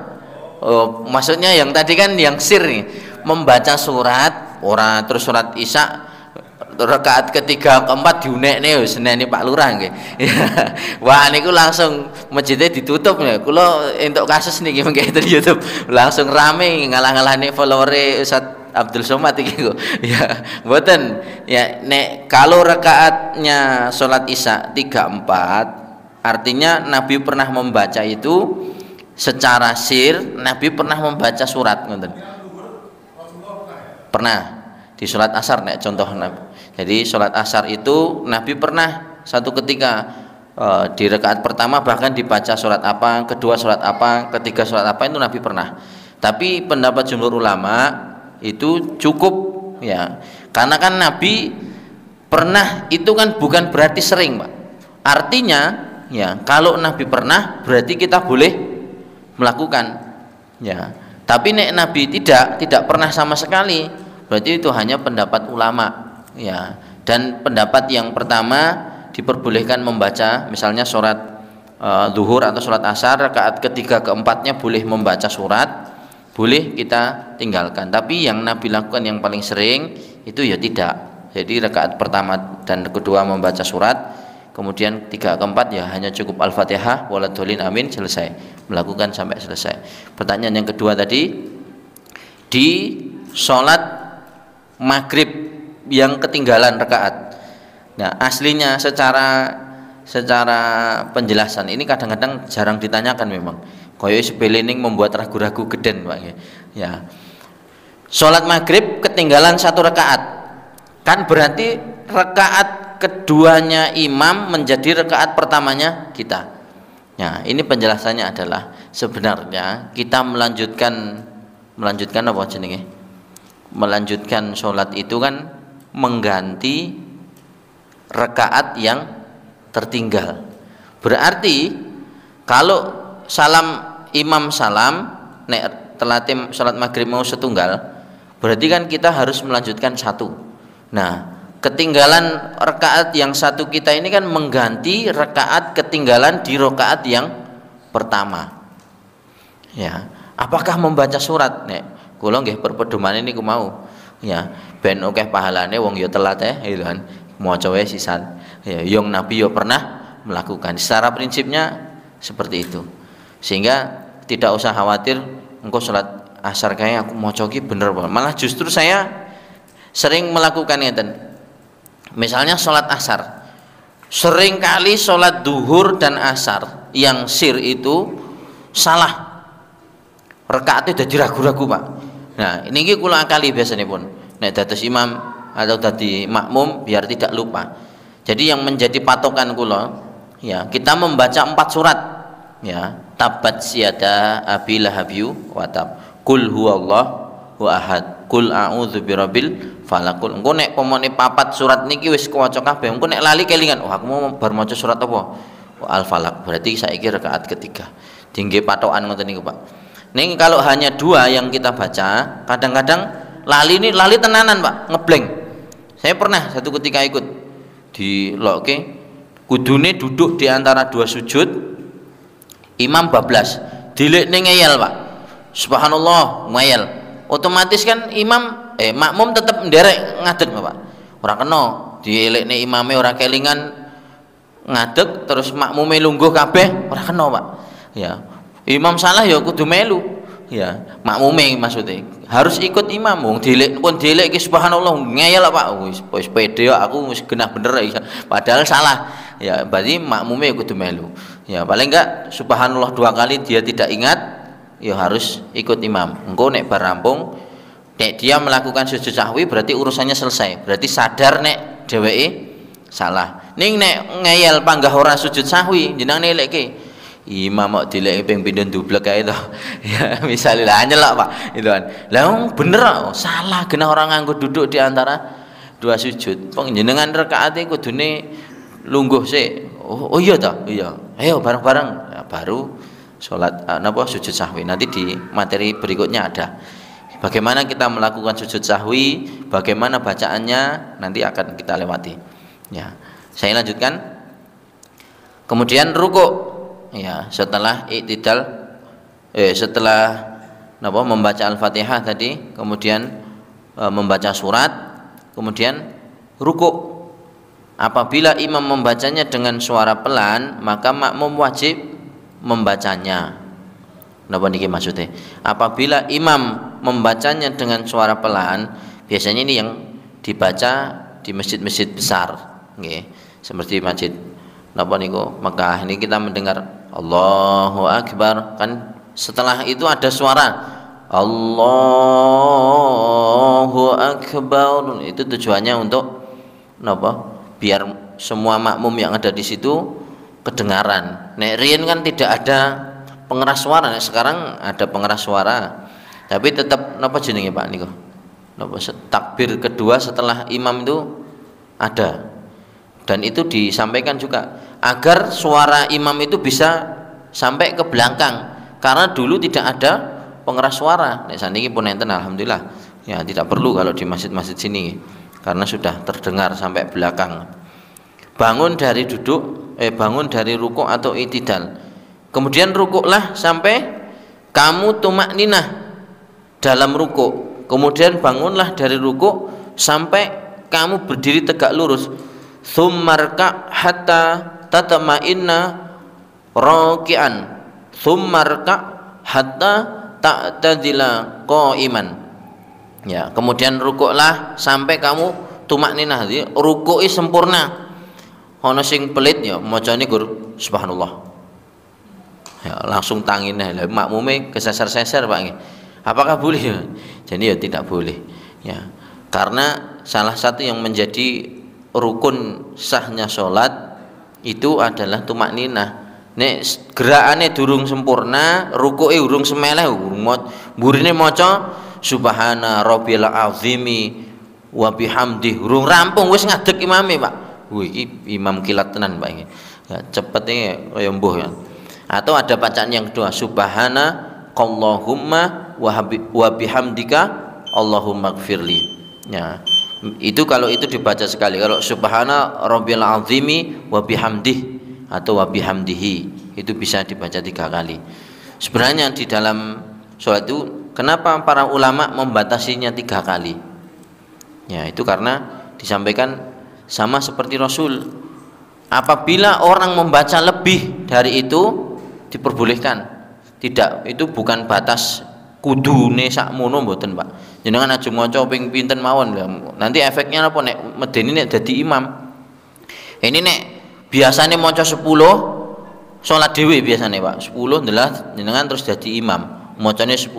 Maksudnya yang tadi kan yang sir nih, membaca surat, ora terus surat Isya rakaat ketiga keempat diunekne wis seneni Pak Lurah nggih. Wah niku langsung masjidnya ditutup ya. Kula entuk kasus niki mengke di YouTube langsung rame ngalah-ngalahne followere Ustaz Abdul Somad iki kok. Ya, mboten. Ya nek kalau rakaatnya salat Isya 3 4 artinya Nabi pernah membaca itu secara sir, Nabi pernah membaca surat ngoten. Pernah di salat asar nek contoh Nabi. Jadi sholat asar itu Nabi pernah satu ketika di rakaat pertama bahkan dibaca sholat apa, kedua sholat apa, ketiga sholat apa itu Nabi pernah. Tapi pendapat jumhur ulama itu cukup ya, karena kan Nabi pernah itu kan bukan berarti sering, Pak. Artinya ya kalau Nabi pernah berarti kita boleh melakukan ya. Tapi nek Nabi tidak pernah sama sekali berarti itu hanya pendapat ulama. Ya, dan pendapat yang pertama diperbolehkan membaca misalnya surat zuhur atau surat asar rakaat ketiga keempatnya boleh membaca surat, boleh kita tinggalkan. Tapi yang Nabi lakukan yang paling sering itu ya tidak. Jadi rakaat pertama dan kedua membaca surat, kemudian tiga keempat ya hanya cukup Al-Fatihah waladhdallin amin selesai, melakukan sampai selesai. Pertanyaan yang kedua tadi di sholat maghrib yang ketinggalan rakaat. Nah, aslinya secara penjelasan ini kadang-kadang jarang ditanyakan memang. Koyo sepele ning membuat ragu-ragu geden, Pak ya. Salat maghrib ketinggalan satu rakaat. Kan berarti rakaat keduanya imam menjadi rakaat pertamanya kita. Nah, ini penjelasannya adalah sebenarnya kita melanjutkan apa jenenge? Melanjutkan sholat itu kan mengganti rakaat yang tertinggal. Berarti kalau imam salam nek telatih sholat maghrib mau setunggal, berarti kan kita harus melanjutkan satu. Nah, ketinggalan rakaat yang satu kita ini kan mengganti rakaat ketinggalan di rakaat yang pertama. Ya, apakah membaca surat nek kula nggih perpedoman ini ku mau. Ya, ben akeh pahalane wong ya telat gitu kan. Maca wae sisan. Ya, yang Nabi yo pernah melakukan. Secara prinsipnya seperti itu. Sehingga tidak usah khawatir engko salat asar kayak aku maca iki bener banget. Malah justru saya sering melakukan ngeten. Misalnya salat asar. Sering kali salat duhur dan asar yang sir itu salah. Rakaatnya jadi ragu-ragu, Pak. Nah, ini kula akali biasanya pun. Nek dados imam atau dadi makmum biar tidak lupa. Jadi yang menjadi patokan kula, ya kita membaca 4 surat, ya tabat siyada abi lahabyu wa tab, kul huwallahu ahad, kul a'udzu birabbil falaq. Engko nek pomone 4 surat niki wis kawaca kabeh, engko nek lali kelingan, oh aku mau bar maca surat apa? Al falaq. Berarti saiki rakaat ketiga. Tinggi patokan ngoten niku, Pak. Ning kalau hanya 2 yang kita baca, kadang-kadang lali tenanan, Pak, ngeblank. Saya pernah satu ketika ikut di loke kudune duduk di antara dua sujud, imam bablas dilekne ngeyel Pak, subhanallah ngeyel, otomatis kan imam makmum tetap nderek ngadeg Pak, ora kena dilekne imame ora kelingan ngadeg terus makmume lungguh kabeh ora kena Pak. Ya imam salah ya kudu melu, ya makmume maksudnya harus ikut imam. Wong dilek pun dilek ki subhanallah ngeyel Pak, wis pede aku wis genah bener ya, padahal salah. Ya berarti makmume kudu melu. Ya paling enggak subhanallah 2 kali dia tidak ingat, ya harus ikut imam. Engko nek bar rampung, nek dia melakukan sujud sahwi berarti urusannya selesai. Berarti sadar nek dheweke salah. Ning nek ngeyel panggah ora sujud sahwi, jenengan elekke imam kok dilek ping pindho dublek kae to. Ya misale lah nyelak Pak, itu kan. Lah bener kok salah genah orang nganggo duduk di antara dua sujud. Panjenengan rakaate kudune lungguh sik. Oh iya toh, iya. Ayo bareng-bareng ya, baru salat napa sujud sahwi. Nanti di materi berikutnya ada. Bagaimana kita melakukan sujud sahwi, bagaimana bacaannya nanti akan kita lewati. Ya. Saya lanjutkan. Kemudian rukuk. Ya, setelah i'tidal setelah napa membaca Al-Fatihah tadi, kemudian membaca surat, kemudian rukuk. Apabila imam membacanya dengan suara pelan, maka makmum wajib membacanya. Napa niki maksudnya? Apabila imam membacanya dengan suara pelan, biasanya ini yang dibaca di masjid-masjid besar, nggih. Seperti masjid napa niku Mekah ini kita mendengar Allahu Akbar, kan setelah itu ada suara Allahu Akbar. Itu tujuannya untuk napa? Biar semua makmum yang ada di situ kedengaran. Nek riyen kan tidak ada pengeras suara, nek sekarang ada pengeras suara. Tapi tetap napa jenenge Pak niku? Napa takbir kedua setelah imam itu ada. Dan itu disampaikan juga agar suara imam itu bisa sampai ke belakang, karena dulu tidak ada pengeras suara. Nek saniki pun enten alhamdulillah. Ya tidak perlu kalau di masjid-masjid sini, karena sudah terdengar sampai belakang. Bangun dari duduk, bangun dari rukuk atau i'tidal. Kemudian rukuklah sampai kamu tumak ninah dalam rukuk. Kemudian bangunlah dari rukuk sampai kamu berdiri tegak lurus. Tsummarka hatta tatma'inna raki'an. Tsummarka hatta ta'tadila qa'iman. Ya, kemudian rukuklah sampai kamu tumak ninah, rukuki sempurna. Ana sing pelit ya macane gur subhanallah. Ya, langsung tangine lha makmume keseser-seser Pak nggih. Apakah boleh? Jadi ya tidak boleh. Ya. Karena salah satu yang menjadi rukun sahnya salat itu adalah tumak ninah. Nek gerakane durung sempurna, rukuke urung semeleh, mburine maca subhana rabbil azimi wa bihamdi urung rampung wis ngadeg imame Pak. Iki imam kilat tenan Pak iki. Ya cepete kaya mbuh ya. Atau ada bacaan yang kedua subhana Allahumma wa bihamdika Allahumma gfirli. Ya. Itu kalau itu dibaca sekali. Kalau subhana rabbil azimi wa bihamdih atau wa bihamdihi itu bisa dibaca 3 kali. Sebenarnya di dalam sholat itu kenapa para ulama membatasinya 3 kali? Ya itu karena disampaikan sama seperti Rasul. Apabila orang membaca lebih dari itu diperbolehkan. Tidak, itu bukan batas kudune sakmono mboten Pak. Jenengan aja maca ping pinten mawon. Nanti efeknya apa nek medeni nek dadi imam. Ini nek biasane maca 10 salat dhewe biasane Pak. 10 ndelah jenengan terus dadi imam. Macane 10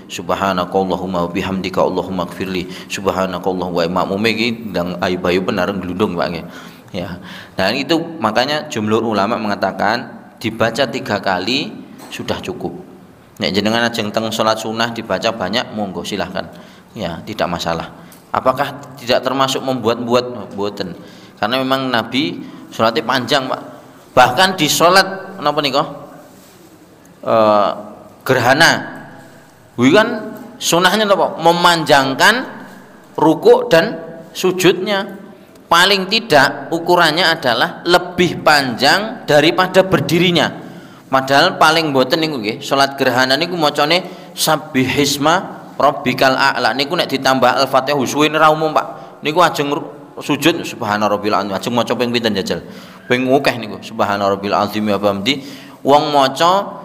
subhanakallahumma wa bihamdika Allahumma gfirli subhanakallahumma wa makmume iki ndang ayu-ayu benar glundung Pak nggih. Ya. Nah itu makanya jumhur ulama mengatakan dibaca 3 kali sudah cukup. Nek jenengan ajeng teng salat sunah dibaca banyak monggo silahkan. Ya, tidak masalah. Apakah tidak termasuk membuat-buat? Mboten. Karena memang Nabi salatnya panjang, Pak. Bahkan di salat napa nika? Gerhana. Kuwi kan sunahnya napa? Memanjangkan rukuk dan sujudnya. paling tidak ukurannya adalah lebih panjang daripada berdirinya. Padahal paling mboten niku nggih, salat gerhana niku macane sabbihisma rabbikal a'la niku nek ditambah al-Fatihah suwene ra umum Pak. Niku ajeng sujud subhana rabbil azim, ajeng maca ping pinten jajal. Ping akeh niku subhana rabbil azim wa bihamdi. Wong maca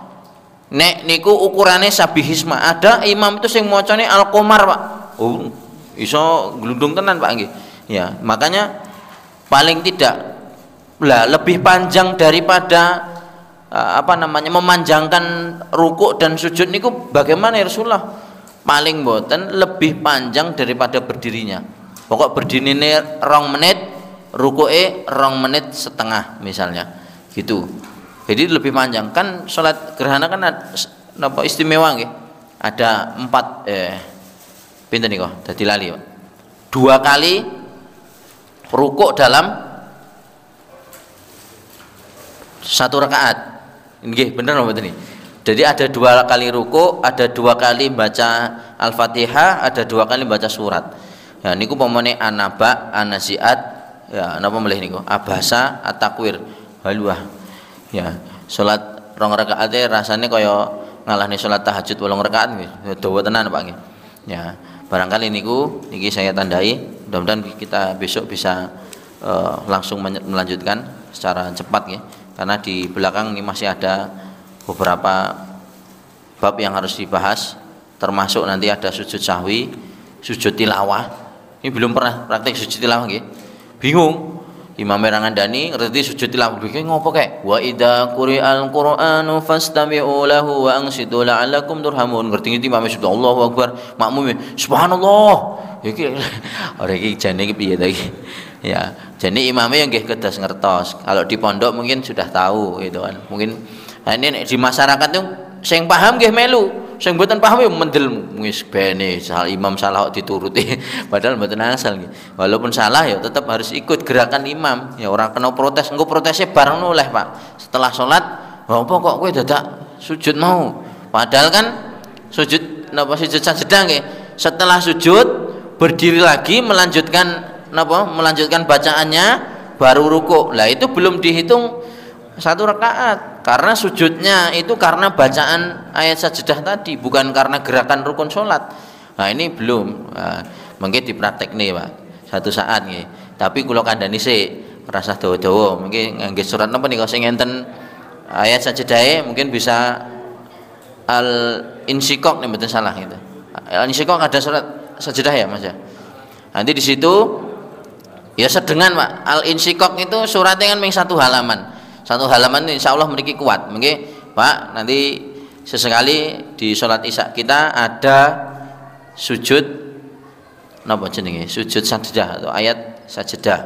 nek niku ukurane sabbihisma. Ada imam itu sing macane al-qamar Pak. Oh, iso glundung tenan Pak nggih. Ya, makanya paling tidak lah lebih panjang daripada memanjangkan rukuk dan sujud niku bagaimana ya Rasulullah? Paling boten lebih panjang daripada berdirinya. Pokok berdirinya 2 menit, rukuke 2 menit setengah misalnya. Gitu. Jadi lebih panjang. Kan salat gerhana kan napa istimewa nggih? Ada 4 pinten niku? Dadi lali, Pak. 2 kali rukuk dalam 1 rakaat. Nggih, bener apa ini? Jadi ada 2 kali rukuk, ada 2 kali baca Al-Fatihah, ada 2 kali baca surat. Ya niku pemene anaba, anasiat, ya napa melih niku? Abasa, at-takwir, haluah. Ya, salat 2 rakaat rasane kaya ngalahne salat tahajud 8 rakaat nggih. Dawa tenan Pak nggih. Ya, barangkali niku niki saya tandai. Mudah-mudahan kita besok bisa langsung melanjutkan secara cepat ya, karena di belakang ini masih ada beberapa bab yang harus dibahas, termasuk nanti ada sujud sahwi, sujud tilawah. Ini belum pernah praktek sujud tilawah nggih. Bingung. Imam Rangandani ngerti sujud tilawah iki ngopo kek? Wa idza quri'al Qur'anu fastami'u lahu wa ansitu la'allakum turhamun. Ngerti Imam sudah Allahu Akbar, makmum subhanallah. Iki ora iki jane iki piye ta iki? Ya, jane imame yang nggih kedas ngertos. Kalau di pondok mungkin sudah tahu gitu kan. Mungkin ini di masyarakat tuh sing paham nggih melu. Sing mboten paham ya mendel wis bene imam salah dituruti. Padahal mboten asal nggih. Walaupun salah ya tetap harus ikut gerakan imam. Ya orang kena protes, engko protesnya bareng oleh Pak. Setelah salat, apa kok kowe dadak sujud mau? Padahal kan sujud napa sujud sajadah nggih. Setelah sujud berdiri lagi melanjutkan melanjutkan bacaannya baru rukuk. Lah itu belum dihitung 1 rakaat karena sujudnya itu karena bacaan ayat sajadah tadi, bukan karena gerakan rukun sholat. Nah ini belum mungkin dipraktek nih Pak satu saat nih. Tapi kula kandhani sik rasa dawa-dawa mungkin ngangge surat napa nika sing enten ayat sajadah mungkin bisa al-insyikok nih betul salah gitu. Al-insyikok ada surat sajadah ya Mas ya. Nanti di situ ya sedengan Pak. Al-insyikok itu suratnya kan ming 1 halaman. 1 halaman insya Allah memiliki kuat. Mungkin Pak nanti sesekali di sholat isya kita ada sujud napa jenenge? Sujud sajadah atau ayat sajadah.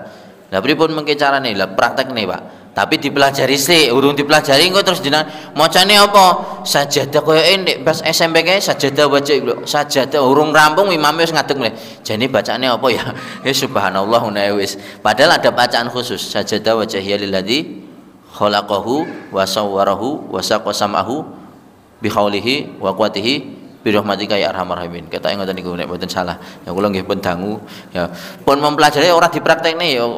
Lah pripun mengke carane? Lah praktek nih Pak. Tapi dipelajari sih, urung dipelajari engko terus jenengan macane apa? Sajadah koyo ndek pas SMP kae sajadah baca lho. Sajadah urung rampung imam wis ngadeg mulai. Jane bacaane apa ya? Ya subhanallah wis. Padahal ada bacaan khusus. Sajadah wajhiya lilladzi khalaqahu wa sawwarahu wa saqasamahu bi khaulihi wa quwwatihi bi rahmatika ya arhamar rahimin. Kata ngoten niku nek mboten salah. Ya kula nggih pun dangu. Ya pun mempelajari ora dipraktekne ya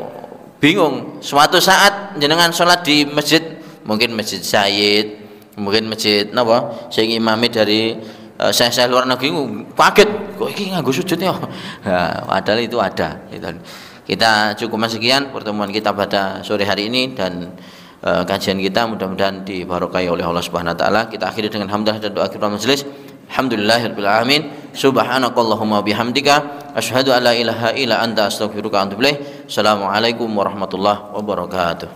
bingung. Suatu saat jenengan salat di masjid, mungkin masjid Sayyid, mungkin masjid napa sing imame dari saya luar negeri kaget kok iki nganggo sujud ya. Nah, padahal itu ada gitu. Kita cukup sekian pertemuan kita pada sore hari ini dan kajian kita mudah-mudahan dibarokahi oleh Allah Subhanahu wa taala. Kita akhiri dengan hamdalah dan doa kita majelis. Alhamdulillahirabbil alamin. Subhanakallahumma bihamdika asyhadu an la ilaha illa anta astaghfiruka wa atubu ilaik. Assalamualaikum warahmatullahi wabarakatuh.